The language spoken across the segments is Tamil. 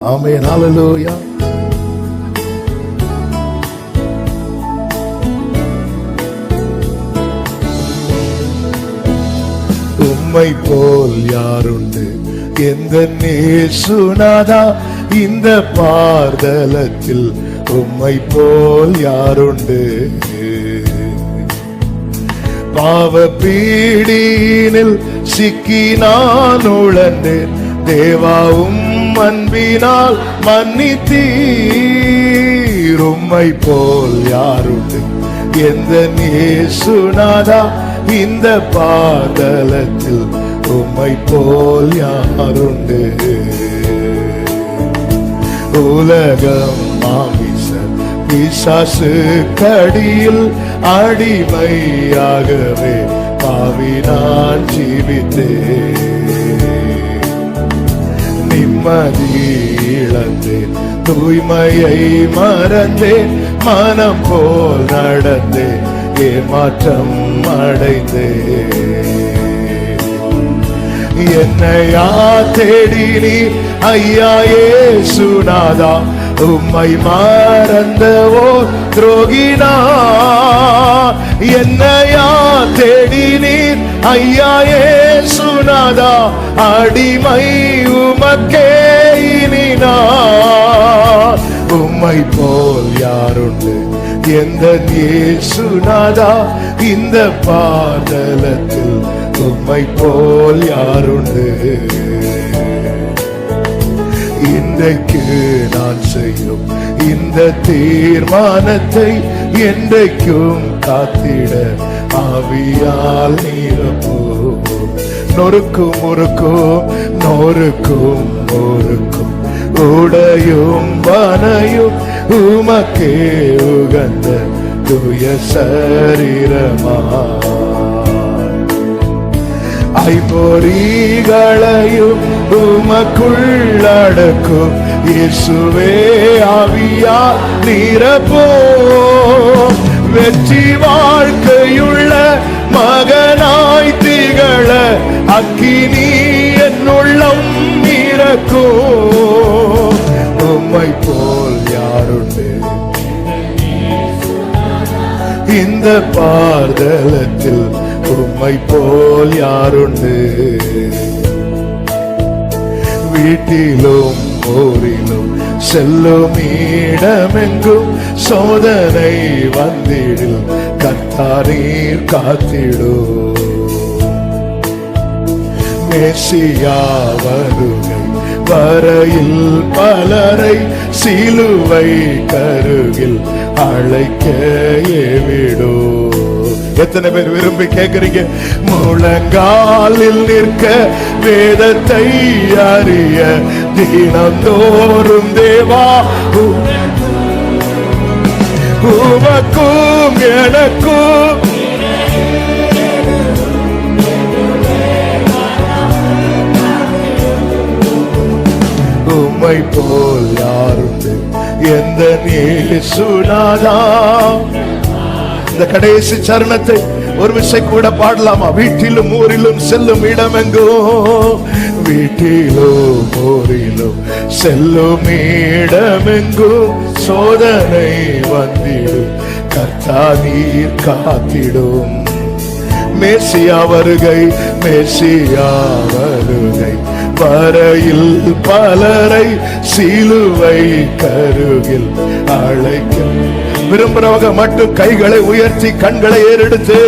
ஆமென். ஹல்லேலூயா. உம்மை போல் யாருண்டு எந்த நேசுநாதா, இந்த பார்தலத்தில் உம்மை போல் யாருண்டு. பாவ பீடினில் சிக்கி நான் உழந்தேன், தேவாவும் அன்பினால் மன்னித்தீர். உம்மை போல் யாருண்டு எந்த நேசுநாதா, இந்த பாதலத்தில் உம்மை போல் யாருண்டு. உலகம் மாமிச பிசாசு கடியில் அடிமையாகவே பாவி நான் ஜீவித்தேன். நிம்மதி இழந்தேன், தூய்மையை மறந்தேன், மனம் போல் நடந்தேன், ஏமாற்றம் அடைந்தேன். என்னையா தேடினி ஐயா இயேசுநாதா, உம்மை மறந்தவோ துரோகினா. என்னையா தேடினீர் ஐயா இயேசுநாதா, அடிமை உமக்கே இனினார். உம்மை போல் யாருண்டு எந்த இயேசுநாதா, இந்த பாதலத்தில் உம்மை போல் யாருண்டு. இன்றைக்கு நான் செய்யும் இந்த தீர்மானத்தை என்றைக்கும் காத்திட ஆவியால் நீரப்போ. நொறுக்கும் முறுக்கும் நொறுக்கும் முறுக்கும் உடையும் வனையும் உமக்கே உகந்த தூய சரீரமா. ஐம்பொறிகளையும் உமக்குள்ளடக்கும் இயேசுவே ஆவியா நிரப்போ. வெற்றி வாழ்க்கையுள்ள மகனாய் திகழ அக்கினி என்னுள்ளம் இறக்கோ. உம்மை போல் யாருண்டு இந்த பார்தலத்தில், உம்மை போல் யாருண்டு. வீட்டிலும் ஊரிலும் செல்லும் இடமெங்கும் சோதனை வந்திடில் கர்த்தாரீர் காத்திடும். மேசியா வருகை வரையில் பலரை சிலுவை கருகில் அழைக்க ஏவிடோ. எத்தனை பேர் விரும்பி கேட்கிறீங்க? முழங்காலில் நிற்க வேதத்தை அறிய தினந்தோறும் தேவா உமக்கும் எனக்கும் உம்மை போல் யாருண்டு எந்த இயேசுநாதா. இந்த கடைசி சரணத்தை ஒரு விசை கூட பாடலாமா? வீட்டிலும் ஊரிலும் செல்லும் இடமெங்கோ, வீட்டிலும் ஊரிலும் செல்லும் இடமெங்கும் சோதனை வந்திடும் கர்த்தா நீர் காத்திடும். மேசியா வருகை மேசியா வருகை வரையில் பலரை சிலுவை கருகில் அழைக்கும். விரும்புறவங்க மட்டும் கைகளை உயர்த்தி கண்களை ஏறெடுத்து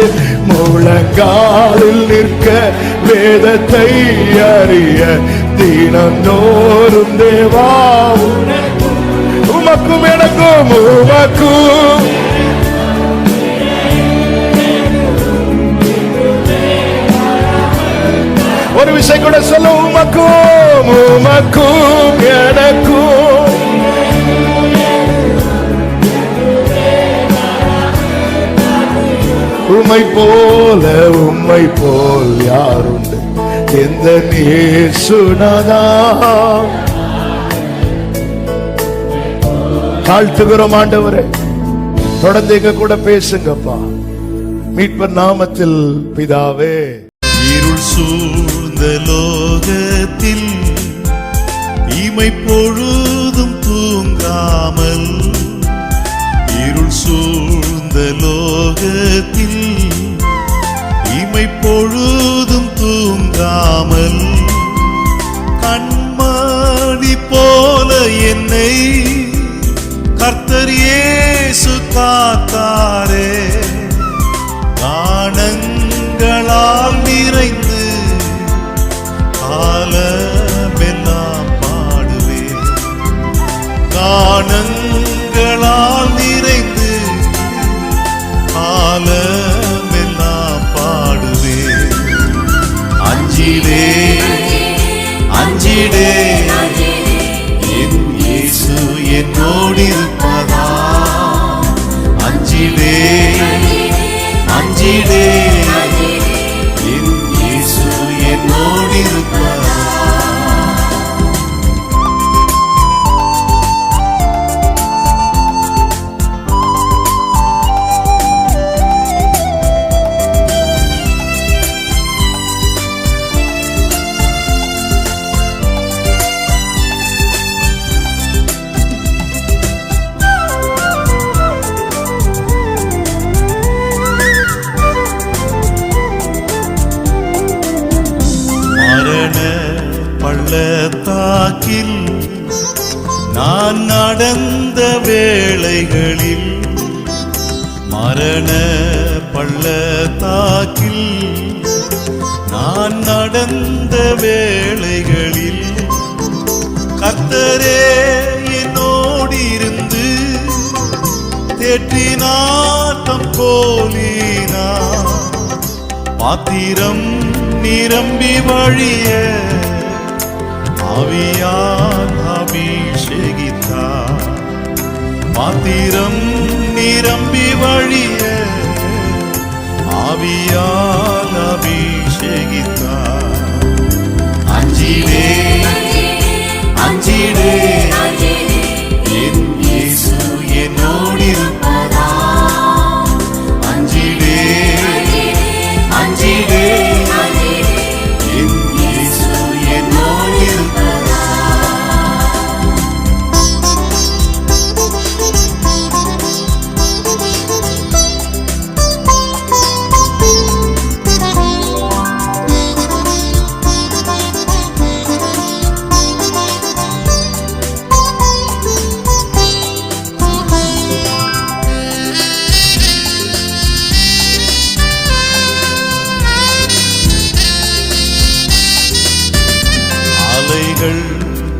முழங்காலில் நிற்க வேதத்தை அறிய தினந்தோறும் தேவா உமக்கும் எனக்கும் உமக்கும் ஒரு விஷயம் கூட சொல்ல, உமக்கும் உமக்கும் எனக்கும். உம்மை போல் யாருண்டு எந்த இயேசுநாதா. தாழ்த்துகிறோம் ஆண்டவரே, தொடர்ந்து எங்க கூட பேசுங்கப்பா. மீட்பர் நாமத்தில் பிதாவே. இருள் சூழ்ந்த லோகத்தில் இமை பொழுதும் தூங்காமல் இருள் சூழ்ந்த லோகத்தில் இமை பொழுதும் தூங்காமல் கண்மணி போல என்னை கர்த்தர் இயேசு காத்தாரே. கானங்களால் நிறைந்து காலமெல்லாம் பாடுவேன். கானங்களால் நிறைந்து காலமெல்லாம் பாடுவேன். அஞ்சிடே அஞ்சிடே என் இயேசு என்னோடிருப்பதா. அஞ்சிடே அஞ்சிடே என் இயேசு என்னோடிருப்பதா. பள்ளத்தாக்கில் நான் நடந்த வேளைகளில், மரண பள்ளத்தாக்கில் நான் நடந்த வேளைகளில் கர்த்தரே என்னோடிருந்து தேற்றினார் தம் கோலினார். பாத்திரம் நிரம்பி வழிய ஆவியால் அபிஷேகித்தார். பாத்திரம் நிரம்பி வழிய ஆவியால் அபிஷேகித்தார். அஞ்சிடே அஞ்சிடே என் இயேசு என்னோடிருப்பதா. அஞ்சிடே அஞ்சிடே என் இயேசு என்னோடிருப்பதா.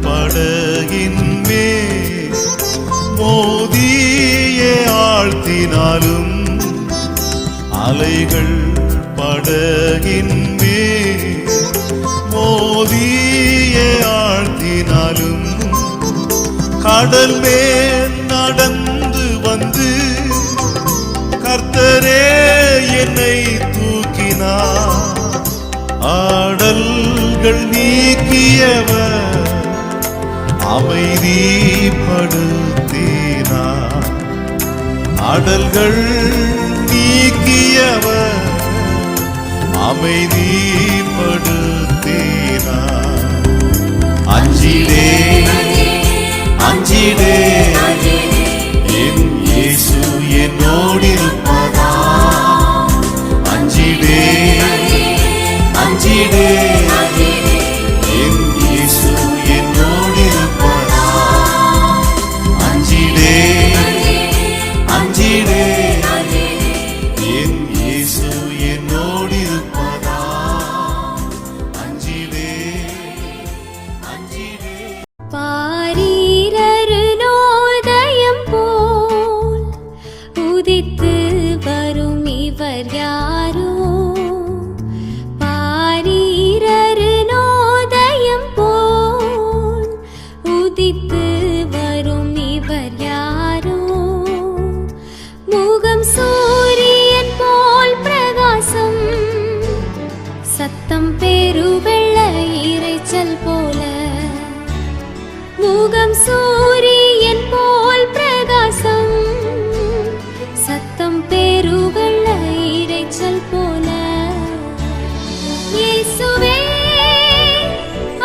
படகின் மேல் மோதியே ஆழ்த்தினாலும், அலைகள் படகின் மேல் மோதியே ஆழ்த்தினாலும், கடல் மேல் நடந்து வந்து கர்த்தரே என்னை தூக்கினார். ஆடல்கள் நீக்கியவர் அமைதிப்படுத்தினார். ஆடல்கள் நீக்கியவர் அமைதிப்படுத்தினார். அஞ்சிடே அஞ்சிடே என் இயேசு என்னோடிருப்பதா. அஞ்சிடே அஞ்சிடே என் இயேசு என்னோடிருப்பதா. அஞ்சிடே அஞ்சிடே என் இயேசு என்னோடிருப்பதா. அஞ்சிடே அஞ்சிடே. பாரீரருணோதயம் போல் உதித்து வரும் இவர் யாரோ. பாரீரருணோதயம் போல் உதித்து வரும் இவர் யாரோ. முகம் சூரியன் போல் பிரகாசம், சத்தம் பெருவெள்ள இரைச்சல் போல. முகம் சூரியன் போல் பிரகாசம், சத்தம் பெருவெள்ள இரைச்சல் போல. இயேசுவே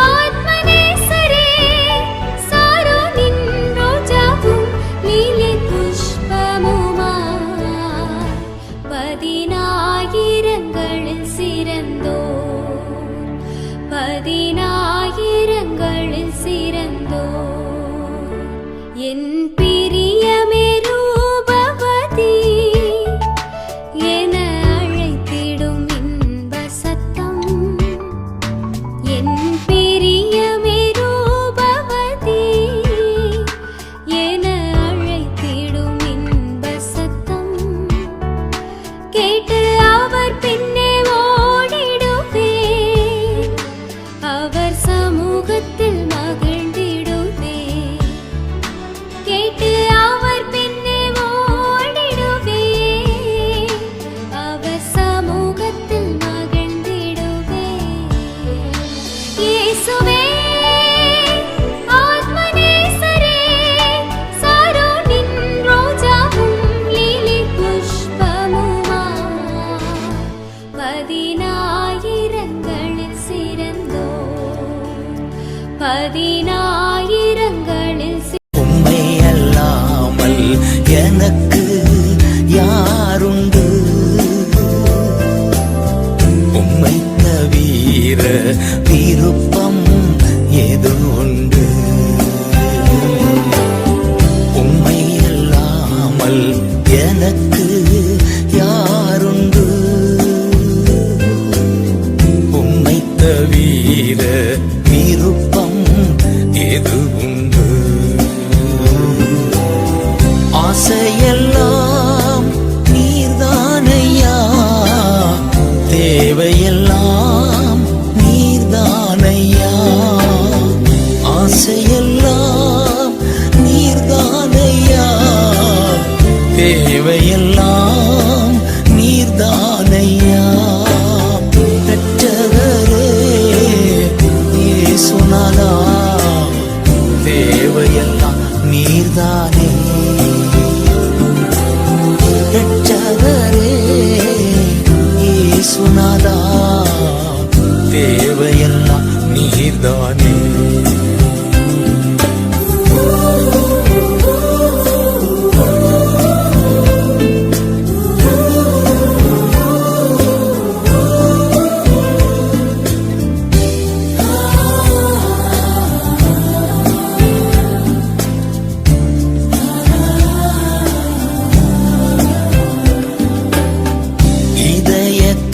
ஆத்மநேசரே நீர்தானே. ரட்சகரே இயேசுநாதா, தேவையெல்லாம் நீர்தானே.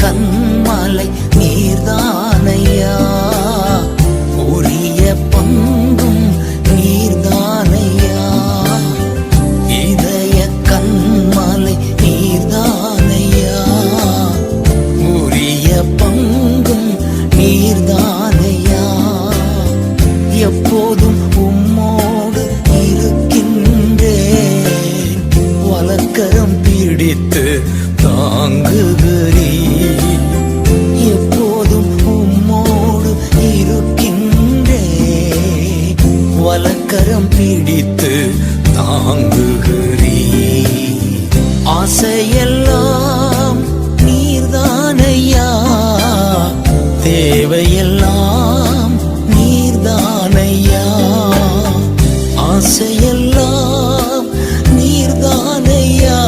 கண்மலை நீர்தானையா, உரிய பங்கும் நீர்தானையா. இதய கண்மலை நீர்தானையா, உரிய பங்கும் நீர்தானையா. எப்போதும் உம்மோடு இருக்கின்றேன், வலக்கரம் பிடித்து தாங்குகிறீ. எப்போதும் உம்மோடு இருக்கின்றே, வலக்கரம் பிடித்து தாங்குகிறீ. ஆசையெல்லாம் நீர்தானையா, தேவையெல்லாம் நீர்தானையா. ஆசையெல்லாம் நீர்தானையா,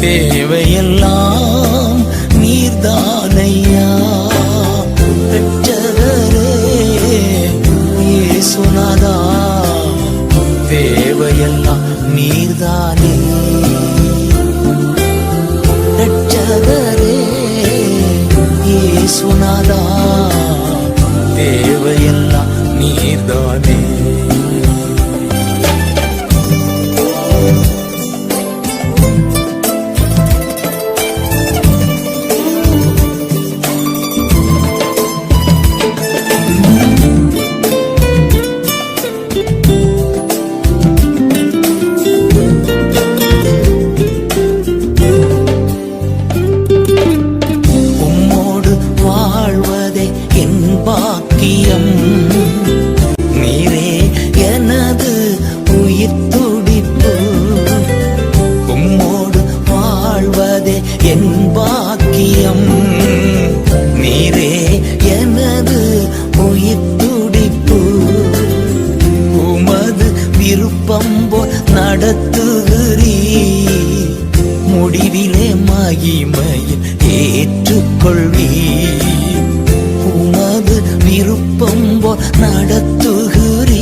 தேவையெல்லாம் நீர்தானையா. ரட்சகரே இயேசுநாதா, தேவையெல்லாம் நீர்தானே. ரட்சகரே இயேசுநாதா, தேவையெல்லாம் நீர்தானே. பாக்கியம் நீரே எனது உயிர் துடிப்பு. உம்மோடு வாழ்வதே என் பாக்கியம், நீரே எனது உயிர் துடிப்பு. உமது விருப்பம் போல் நடத்துகிறீ, முடிவிலே மகிமையில் ஏற்றுக்கொள்வீ. உமது விருப்பம் போல் நடத்துகிறீர்,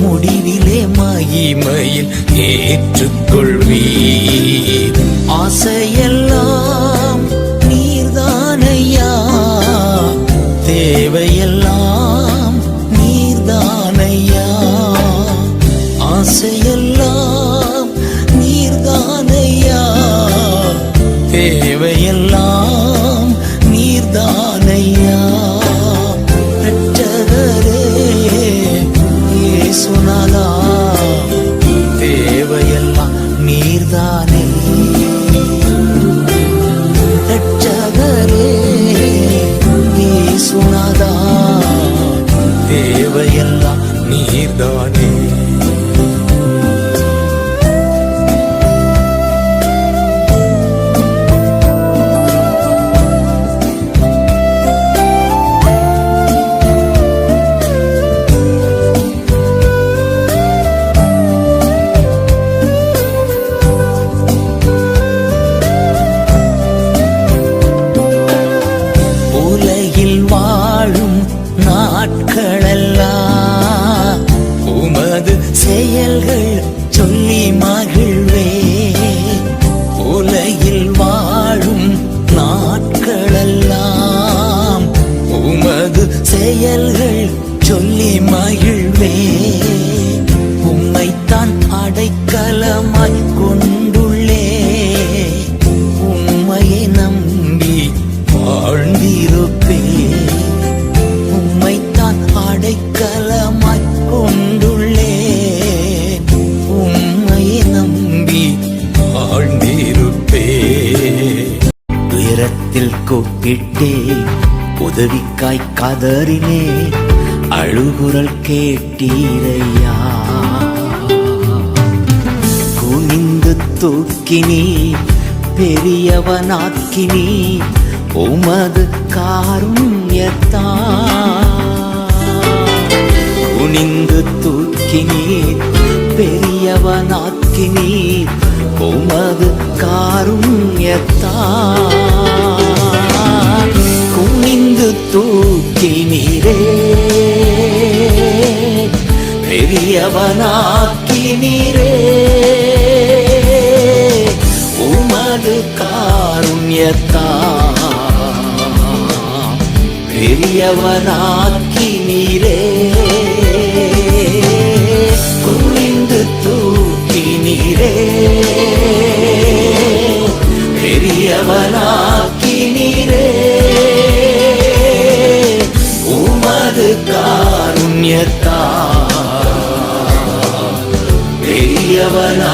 முடிவிலே மகிமையில் ஏற்றுக்கொள்வீர். ஆசையெல்லாம் நீர்தானையா, தேவையெல்லாம் நீர்தானையா. ஆசையெல்லாம் நீர்தானையா, தேவையெல்லாம் நீர்தானையா. ரட்சகரே இயேசுநாதா, தேவையெல்லாம் நீர்தானே. ரட்சகரே இயேசுநாதா, தேவையெல்லாம் நீர்தானே. நாட்களெல்லாம் உமது செயல்கள் சொல்லி மகிழ்வே. உலகில் வாழும் நாட்களெல்லாம் உமது செயல்கள் சொல்லி மகிழ்வே. உம்மைத்தான் அடைக்கலமாய் கொண்டுள்ளே, உம்மையை நம்பி வாழ்ந்திருப்பே. உம்மைத்தான் அடைக்கலமாய் கொண்டுள்ளே, உம்மையை நம்பி வாழ்ந்திருப்பே. துயரத்தில் கூப்பிட்டே, உதவிக்காய் கதறினே, அழுகுரல் கேட்டீரையா. தூக்கினீ பெரியவனாக்கினீ உமது காருண்யத்தால். குனிந்து தூக்கினீர் பெரியவனாக்கினீர் உமது காருண்யத்தால். குனிந்து தூக்கினீரே பெரியவனாக்கினீரே உமது காருண்யத்தால். பெரியவனாக்கினீரே குனிந்து தூக்கினீரே பெரியவனாக்கினீரே உமது காருண்யத்தால். பெரியவனாக்கினீரே.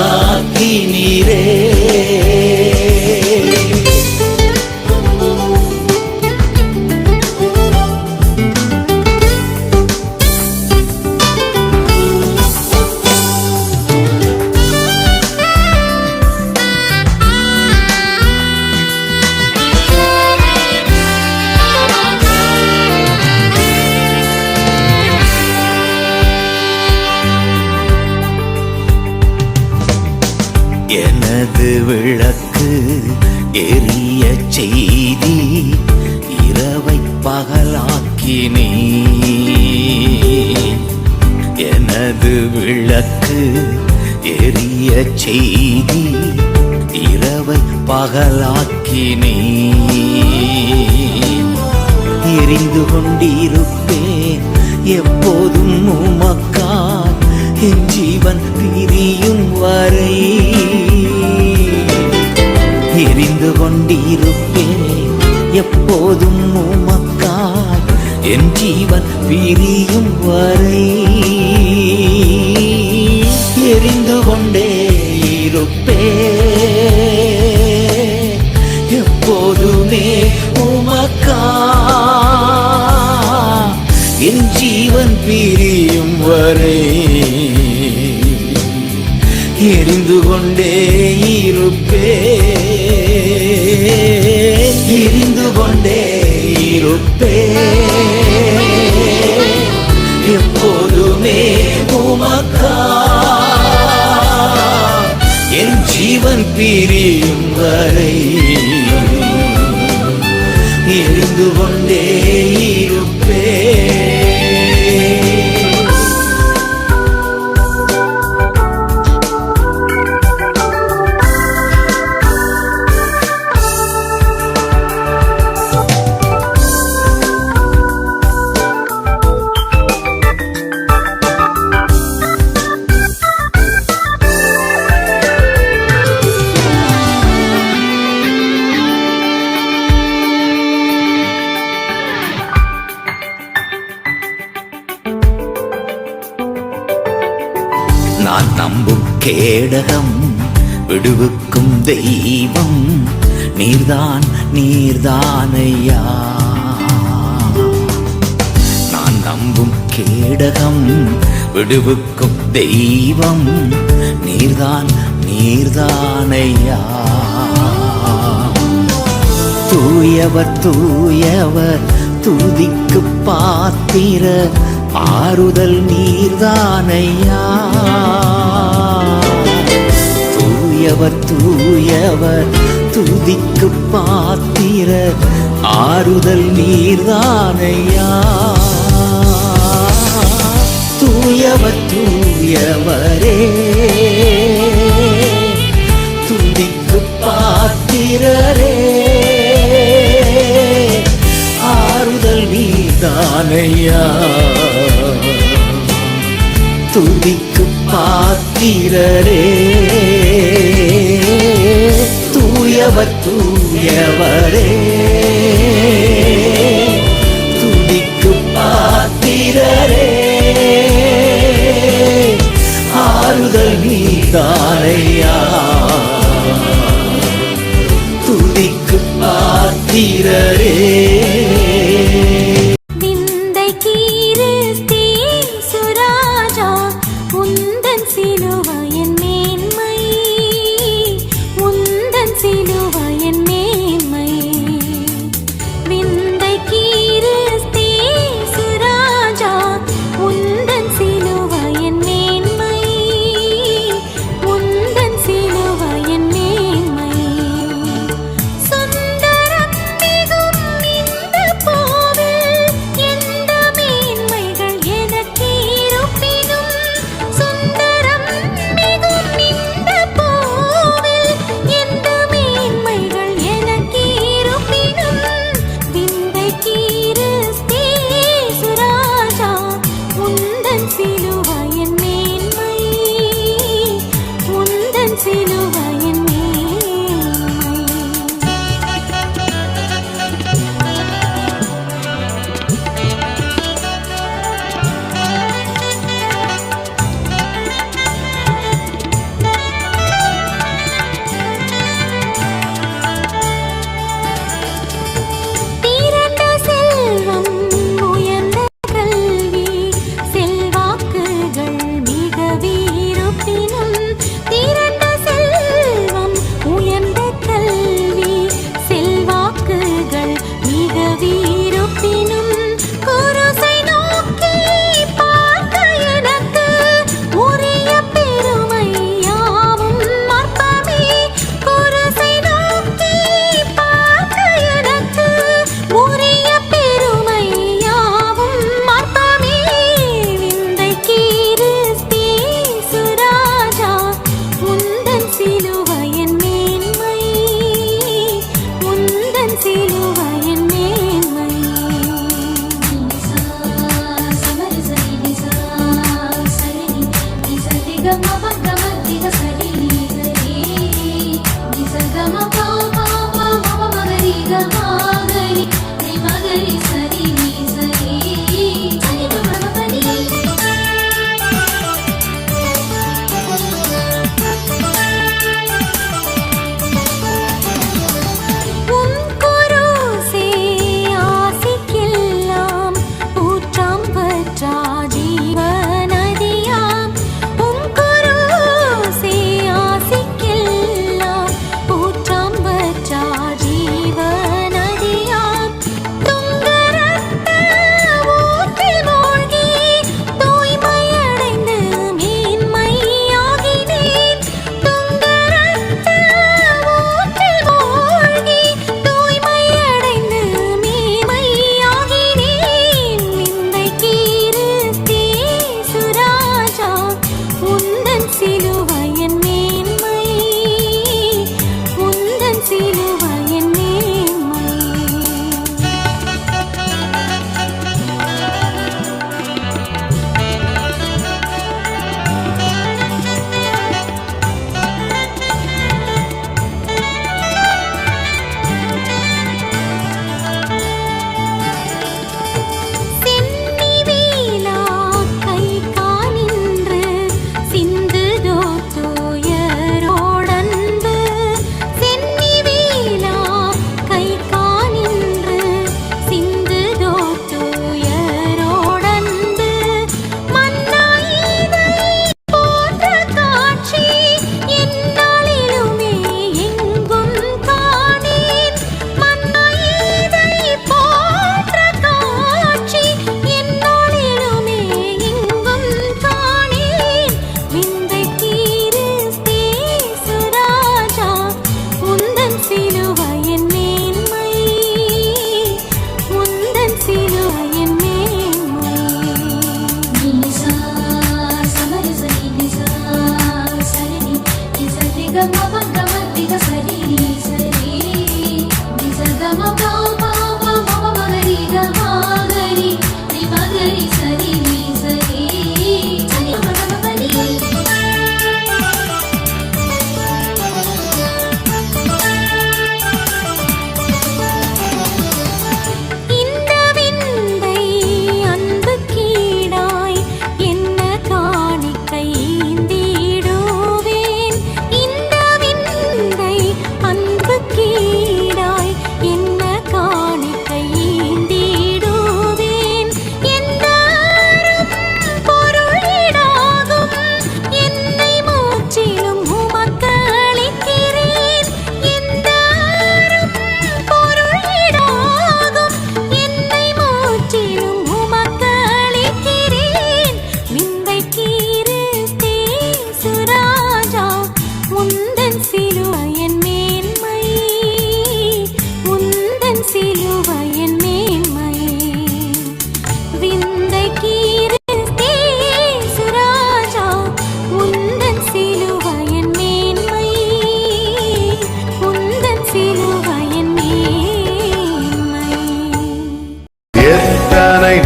எனது விளக்கு எரிய செய்தி இரவை பகலாக்கினீ. எனது விளக்கு எரிய செய்தி இரவை பகலாக்கினீ. எரிந்து கொண்டிருப்பேன் எப்போதும் உமக்காய் என் ஜீவன் பிரியும் வரை. எரிந்து கொண்டிருப்பேன் எப்போதும் உமக்காய் என் ஜீவன் பிரியும் வரை. எரிந்து கொண்டே இருப்பேன் எப்போதுமே உமக்காய் என் ஜீவன் பிரியும் வரை. எரிந்து கொண்டே இருப்பேன் எரிந்து கொண்டே இருப்பேன் எப்போதுமே உமக்காய் என் ஜீவன் பிரியும் வரை. எரிந்து கொண்டே இருப்பேன். நான் நம்பும் கேடகம் விடுவிக்கும் தெய்வம் நீர்தான் நீர்தானையா. நான் நம்பும் கேடகம் விடுவிக்கும் தெய்வம் நீர்தான் நீர்தானையா. தூயவர் தூயவர் துதிக்கு பாத்திர ஆறுதல் நீர்தானையா. தூயவர் தூயவர் துதிக்கு பாத்திர ஆறுதல் நீர்தானையா. தூயவர் தூயவரே துதிக்கு பாத்திரரே ஆறுதல் நீர்தானையா. துதிக்கு பாத்திரரே தூயவர் தூயவரே துதிக்கு பாத்திரரே ஆறுதல் நீர்தானையா. துதிக்கு பாத்திரரே. விந்தை கீர்த்தி சுராஜா உந்தன் சிலுவையின் மேன்மை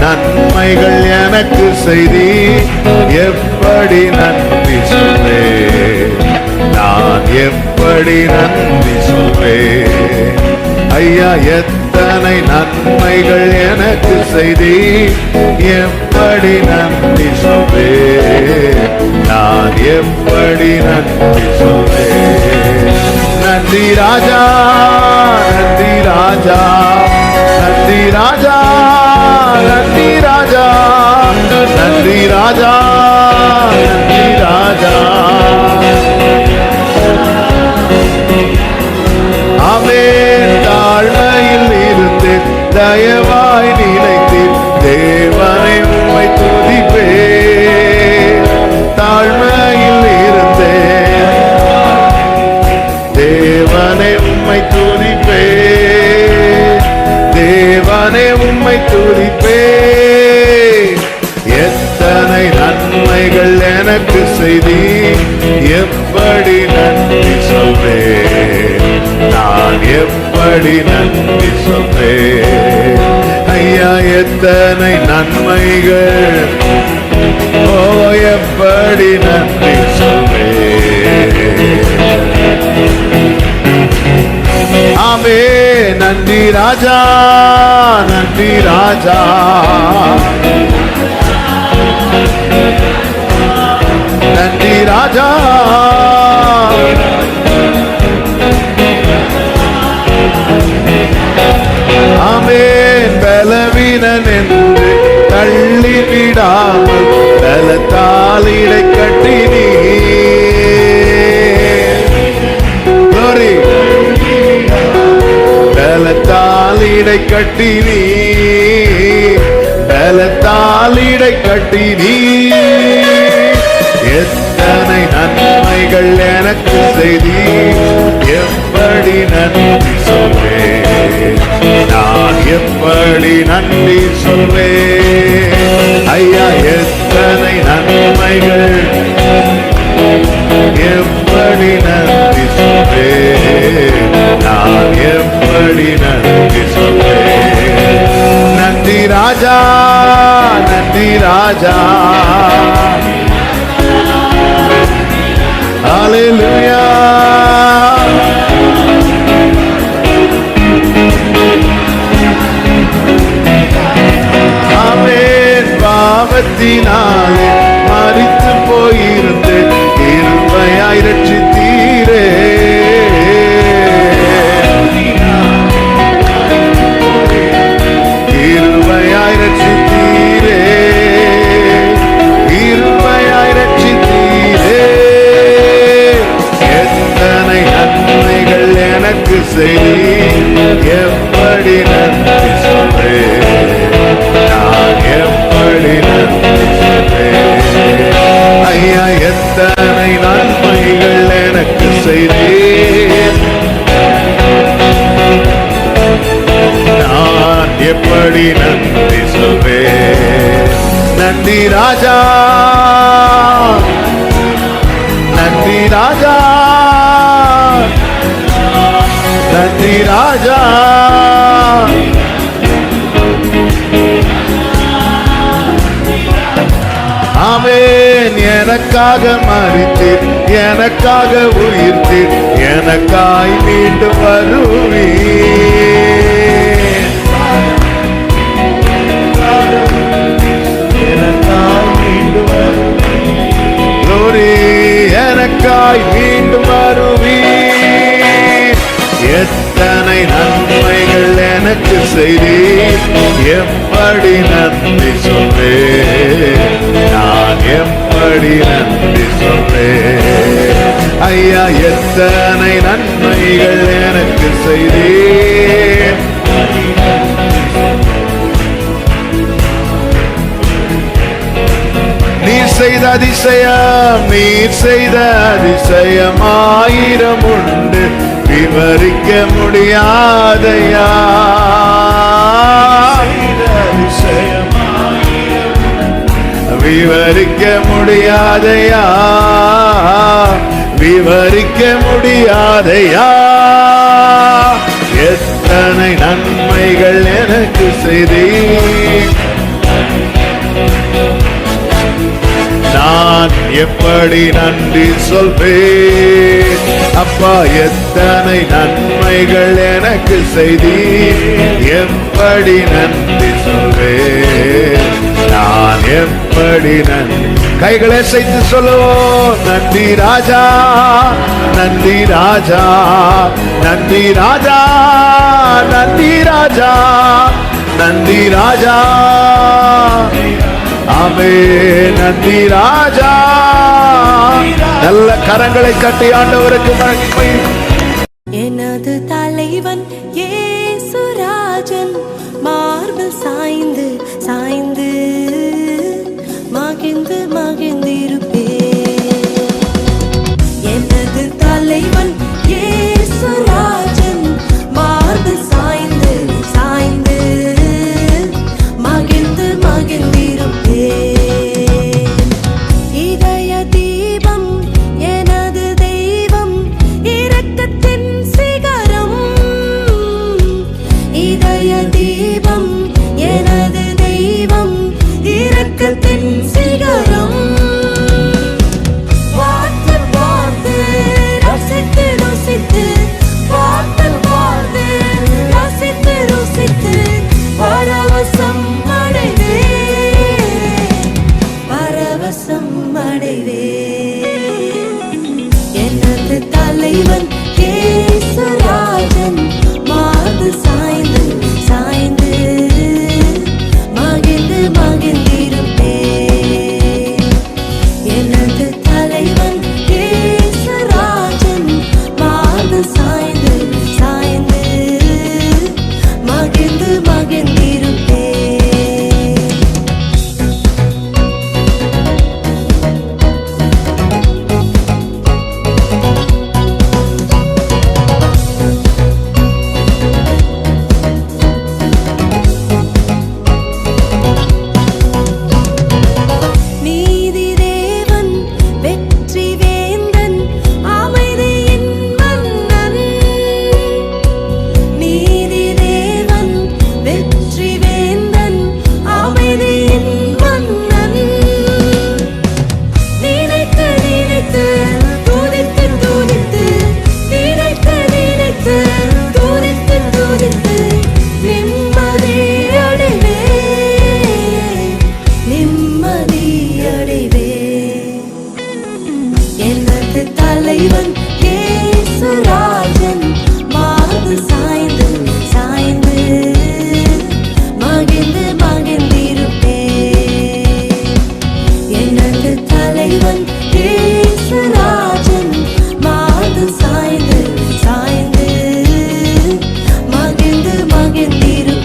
நன்மைகள் எனக்கு செய்தி எப்படி நன்றி சொல்வேன், நான் எப்படி நன்றி சொல்வேன். ஐயா எத்தனை நன்மைகள் எனக்கு செய்தி எப்படி நன்றி சொல்வேன், நான் எப்படி நன்றி சொல்வேன். நன்றி ராஜா, நன்றி ராஜா, நன்றி ராஜா, நன்றி ராஜா, நன்றி ராஜா, நன்றி ராஜா. ஆமென். தாழ்மையில் இருந்து தயவாய் நினைத்தீர் தேவனை உம்மை துதிப்பேன். தாழ்மையில் இருந்து தேவனை உம்மை துதிப்பேன், தேவனை உம்மை துதிப்பேன். எத்தனை நன்மைகள் எனக்கு செய்தி எப்படி நன்றி சொல்வேன், நான் எப்படி நன்றி சொல்வேன். ஐயா எத்தனை நன்மைகள், ஓ எப்படி எப்படி நன்றி சொல்வேன். ஆமே நன்றி ராஜா, நன்றி ராஜா, நன்றி ராஜா. ஆமென். பலவீனன் என்று தள்ளிவிடாமல் பலத்தால் இடை கட்டினீ. Glory. பலத்தால் இடை கட்டினீ, பலத்தால் இடை கட்டினீ. எத்தனை நன்மைகள் எனக்கு செய்தி, எப்படி நன்றி சொல்வேன், நான் எப்படி நன்றி சொல்வேன். ஐயா எத்தனை நன்மைகள், எப்படி நன்றி சொல்வேன், நான் எப்படி நன்றி சொல்வேன். நன்றி ராஜா, நன்றி ராஜா. ஹல்லேலூயா. ஆமென். பாவத்தினாலே மரித்து போயிருந்து கிருபையாய் ரட்சித்தீரே. கிருபையாய் ரட்சித்தீரே, கிருபையாய் ரட்சித்தீரே. எத்தனை நன்மைகள் எனக்கு செய்தீர், எப்படி நன்றி சொல்வேன், நான் எப்படி நன்றி சொல்வேன். ஐயா எத்தனை நன்மைகள் எனக்கு செய்தீர், நான் எப்படி நன்றி சொல்வேன். நன்றி ராஜா, நன்றி ராஜா, நன்றி ராஜா. ஆமென். எனக்காக மரித்தீர், எனக்காக உயிர்த்தீர், எனக்காய் மீண்டும் வருவீர். எனக்காய் மீண்டும் வருவீர். Glory. எனக்காய் மீண்டும் வருவீர். எத்தனை நன்மைகள் எனக்கு செய்தீர், எப்படி நன்றி சொல்வேன், நான் எப்படி நன்றி சொல்வேன். ஐயா எத்தனை நன்மைகள் எனக்கு செய்தீர். நீர் செய்த அதிசயம், நீர் செய்த அதிசயம் ஆயிரம் உண்டு, விவரிக்க முடியாதையா. விவரிக்க முடியாதையா, விவரிக்க முடியாதையா. எத்தனை நன்மைகள் எனக்கு செய்தீர், நான் எப்படி நன்றி சொல்வேன். அப்பா எத்தனை நன்மைகள் எனக்கு செய்தீர், எப்படி நன்றி சொல்வேன், நான் எப்படி நன்றி. கைகளை செய்து சொல்லுவோம். நன்றி ராஜா, நன்றி ராஜா, நன்றி ராஜா, நன்றி ராஜா, நன்றி ராஜா. ஆமென். நன்றி ராஜா. நல்ல கரங்களை கட்டி ஆண்டவருக்கு மகிமை. எனது தலைவன் இயேசுராஜன் மார்பில் சாய்ந்து சாய்ந்து மகிழ்ந்து மகிழ்ந்திருப்பேன். எனது தலைவன் இயேசுராஜன் மார்பில் சாய்ந்து சாய்ந்து மகிழ்ந்து மகிழ்ந்திருப்பேன். இதய தீபம் எனது தெய்வம், இரக்கத்தின் சிகரம் செய்வேன். எனது தலைவன் இயேசுராஜன் மார்பு சாய்ந்து சாய்ந்து மகிழ்ந்து மகிழ்ந்திருப்பேன். எனது தலைவன் இயேசுராஜன் மார்பு சாய்ந்து சாய்ந்து மகிழ்ந்து மகிழ்ந்திருப்பேன். நீதி தேவன் வெற்றி வேந்தன் அமைதியின் மன்னன். நீதி தேவன் வெற்றி வேந்தன் அமைதியின் மன்னன். நினைத்து நினைத்து துதித்து துதித்து நினைத்து நினைத்து துதித்து துதித்து நிம்மதி அடைவேன். நிம்மதி அடைவேன். எனது தலைவன் இயேசுராஜன் மார்பு சாய்ந்து சாய்ந்து மகிழ்ந்து மகிழ்ந்திருப்பேன். எனது தலைவன் இயேசுராஜன் மார்பு சாய்ந்து சாய்ந்து மகிழ்ந்து மகிழ்ந்திருப்பேன்.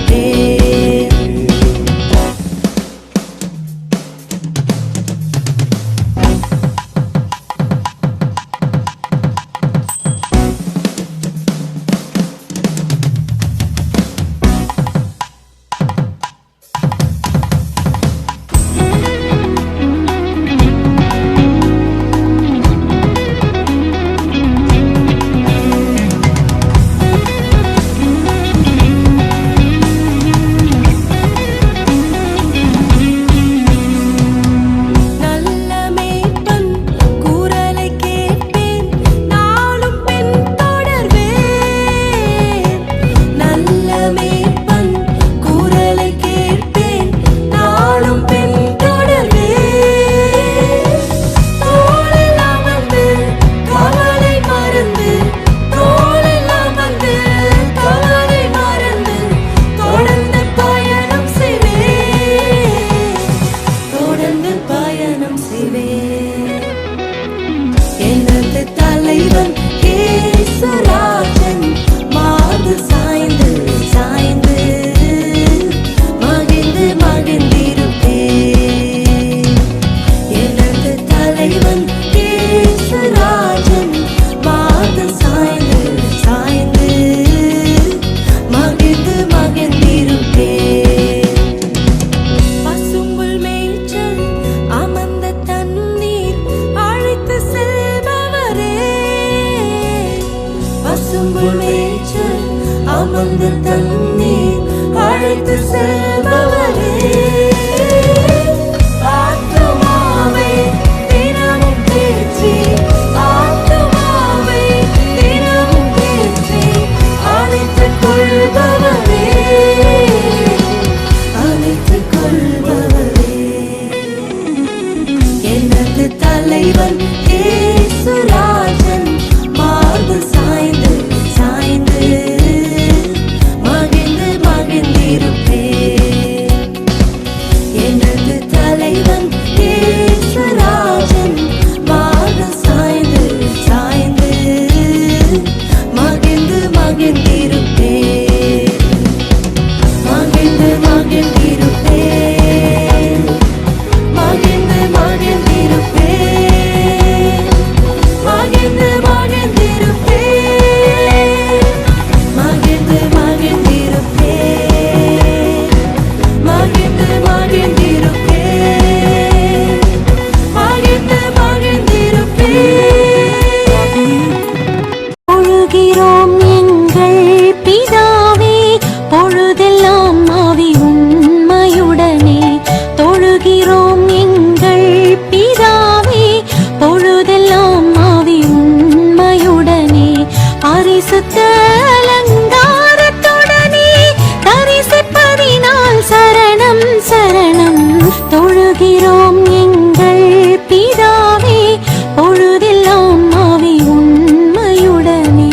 நல்ல மேய்ப்பன் குரலை கேட்பேன், நாளும் பின் தொடர்வேன். நல்ல மேய்ப்பன் குரலை கேட்பேன், நாளும் பின் தொடர்வேன். தோளில் அமர்ந்து கவலை மறந்து, தோளில் அமர்ந்து கவலை மறந்து தொடர்ந்து பயணம் செய்வேன். தொடர்ந்து பயணம் செய்வேன். எனது தலைவன் இயேசுராஜன் மார்பு சாய்ந்து சாய்ந்து மகிழ்ந்து மகிழ்ந்திருப்பேன். எனது தலைவன் இயேசுராஜன் மார்பு சாய்ந்து சாய்ந்து மகிழ்ந்து மகிழ்ந்திருப்பேன். பசும்புல் மேய்ச்சல் அமர்ந்த தண்ணீர் அழைத்து செல்பவரே. பசும்புல் மேய்ச்சல் அமர்ந்த தண்ணீர் அழைத்து செல்பவரே. ஆத்துமாவை தினமும் தேற்றி, ஆத்துமாவை தினமும் தேற்றி அழைத்துக் கொள்பவரே. அழைத்துக் கொள்பவரே. எனது தலைவன் இயேசுராஜன் மார்பு சாய்ந்து சாய்ந்து மகிழ்ந்து மகிழ்ந்திருப்பேன். எனது தலைவன் இயேசுராஜன் மார்பு சாய்ந்து சாய்ந்து மகிழ்ந்து மகிழ்ந்திருப்பேன். மகிழ்ந்து மகிழ்ந்திருப்பேன். மகிழ்ந்து மகிழ்ந்திருப்பேன். பொழுதெல்லாம் ஆவி உண்மையுடனே.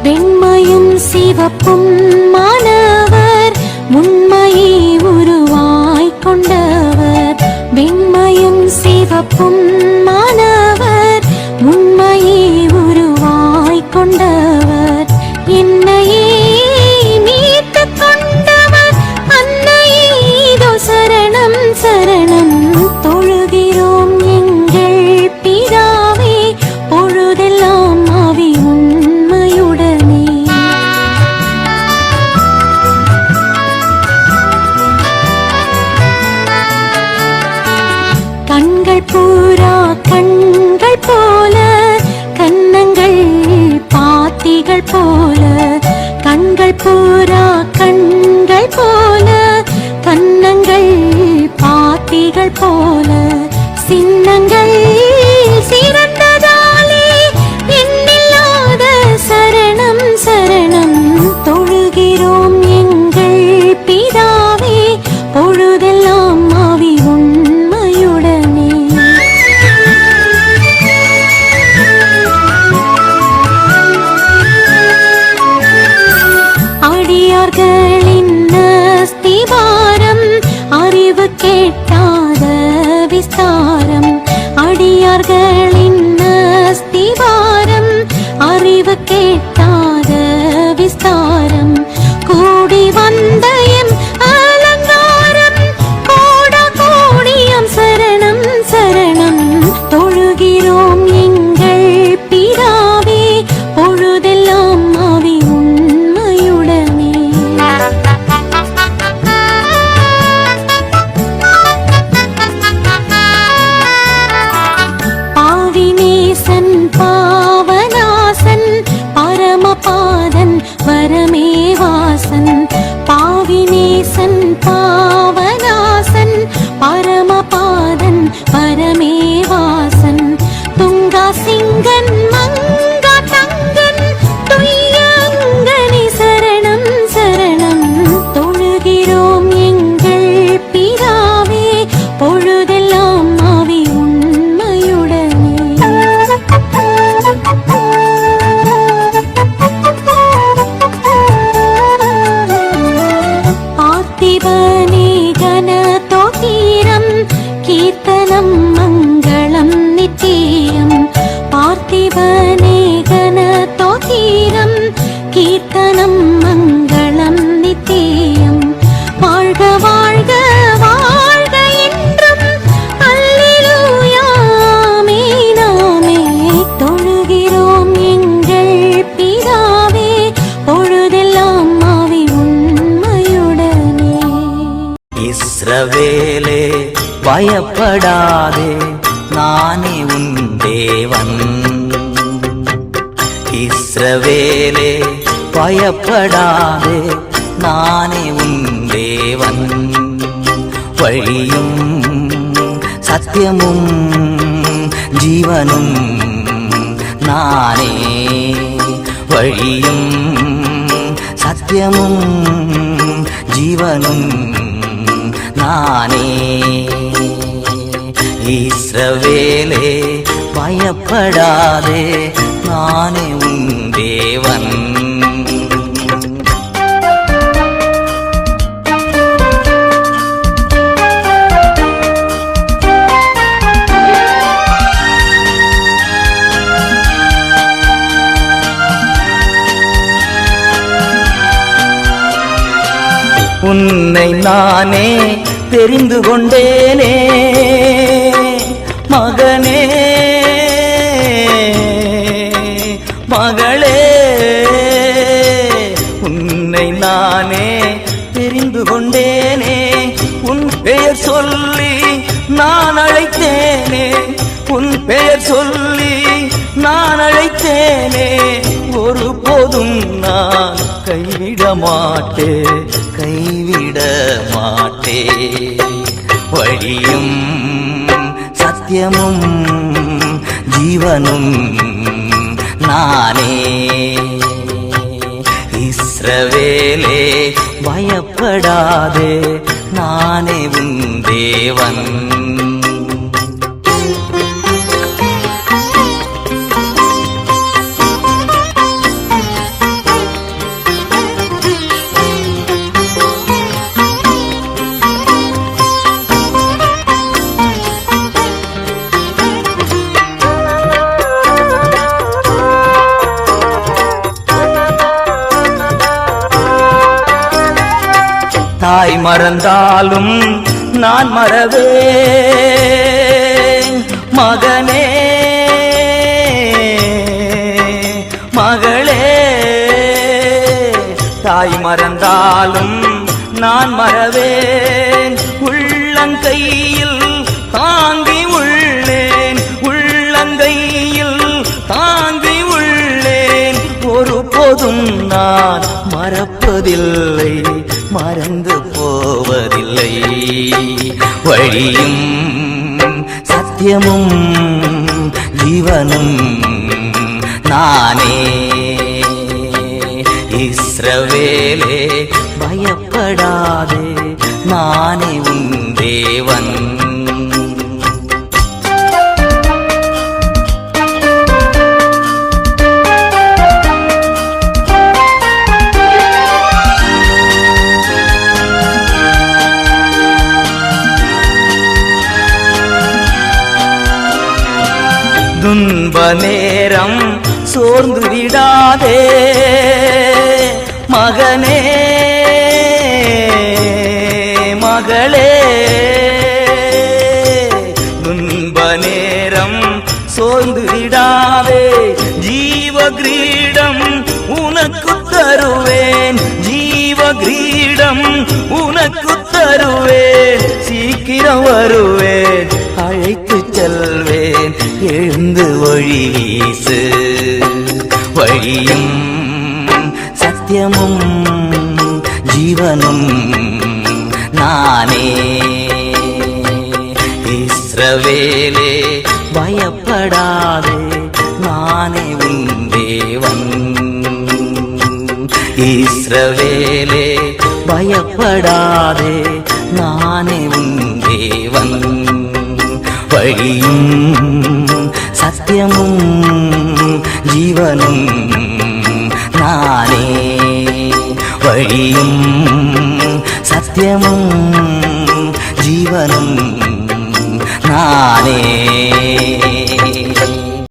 வெண்மையும் சிவப்பும் மாணவர் உண்மையை உருவாய் கொண்டவர். வெண்மையும் சிவப்பும் மாணவர் உண்மையை உருவாய் கொண்டவர். என்னையே மீட்டுக் கொண்டவர் அன்னையே இதோ சரணம் சரணம். தொழுகிறோம் எங்கள் பிதாவே பொழுதெல்லாம் ஆவி உண்மையுடனே. கண்கள் பூரா கண்கள் போல கன்னங்கள் பாத்திகள் போல. கண்கள் பூரா கண்கள் போல கன்னங்கள் பாத்திகள் போல. சின்னங்கள் சிறந்ததாலே எண்ணில்லாத சரணம் சரணம். தொழுகிறோம் எங்கள் பிதாவே பொழுதெல்லாம் ஆவி உண்மையுடனே. அடியார்களின் அஸ்திவாரம் அறிவு கேட்டாத விஸ்தாரம். அடியார்களின் அஸ்திவாரம் அறிவு கேட்டாத விஸ்தாரம். கூடி வந்த எம் அலங்காரம் கோட கோடியம் சரணம் சரணம். தொழுகிறோம் எங்கள் பிதாவே பொழுதெல்லாம் ஆவி உண்மையுடனே. பாவினேசன் பாவநாசன் பரமபாதன் வரமேவாசன். பாவினேசன் பாவநாசன் பரமபாதன் வரமேவாசன். துங்கா சிங்கன் மங்கா தங்கன் துய்யங்கனி சரணம் சரணம். தொழுகிறோம் எங்கள் பிதாவே பொழுதெல்லாம் ஆவி உண்மையுடனே. பார்த்திபனே கனதோதீரம் கீர்த்தனம் மங்களம் நித்தியம். பார்த்திபனே கனதோதீரம் கீர்த்தனம் மங்களம் நித்தியம். வாழ்க வாழ்க வாழ்க என்றும் அல்லேலூயா ஆமென் ஆமென். தொழுகிறோம் எங்கள் பிதாவே பொழுதெல்லாம் ஆவி உண்மையுடனே. இஸ்ரவேலே பயப்படாதே நானே உன் தேவன். இஸ்ரவேலே பயப்படாதே நானே உன் தேவன். வழியும் சத்தியமும் ஜீவனும் நானே. வழியும் சத்தியமும் ஜீவனும் நானே. இஸ்ரவேலே பயப்படாதே நானே உன் தேவன். உன்னை நானே தெரிந்து கொண்டேனே மகனே மகளே. உன்னை நானே தெரிந்து கொண்டேனே. உன் பெயர் சொல்லி நான் அழைத்தேனே. உன் பெயர் சொல்லி நான் அழைத்தேனே. ஒருபோதும் நான் கைவிட மாட்டேன் கைவிட மாட்டேன். வழியும் சத்தியமும் ஜீவனும் நானே. இஸ்ரவேலே பயப்படாதே, நானே உன் தேவன். தாய் மறந்தாலும் நான் மறவேன் மகனே மகளே. தாய் மறந்தாலும் நான் மறவேன், உள்ளங்கையில் தாங்கி உள்ளேன், உள்ளங்கையில் தாங்கி உள்ளேன். ஒருபோதும் நான் மறப்பதில்லை, மறந்து போவதில்லை. வழியும் சத்தியமும் ஜீவனும் நானே. இஸ்ரவேலே பயப்படாதே, நானே உன் தேவன். துன்ப நேரம் சோர்ந்து விடாதே மகனே மகளே. துன்ப நேரம் சோர்ந்து விடாதே, ஜீவ கிரீடம் உனக்கு தருவேன், ஜீவ கிரீடம் உனக்கு தருவேன். சீக்கிரம் வருவேன், அழைத்து செல்வேன், எழுந்து ஒளி வீசு. வழியும் சத்தியமும் ஜீவனும் நானே. இஸ்ரவேலே பயப்படாதே, நானே உன் தேவன். இஸ்ரவேலே பயப்படாதே, நானே உன் தேவன். வழியும் சத்தியமும் ஜீவனும் நானே. வழியும் சத்தியமும் ஜீவனும் நானே.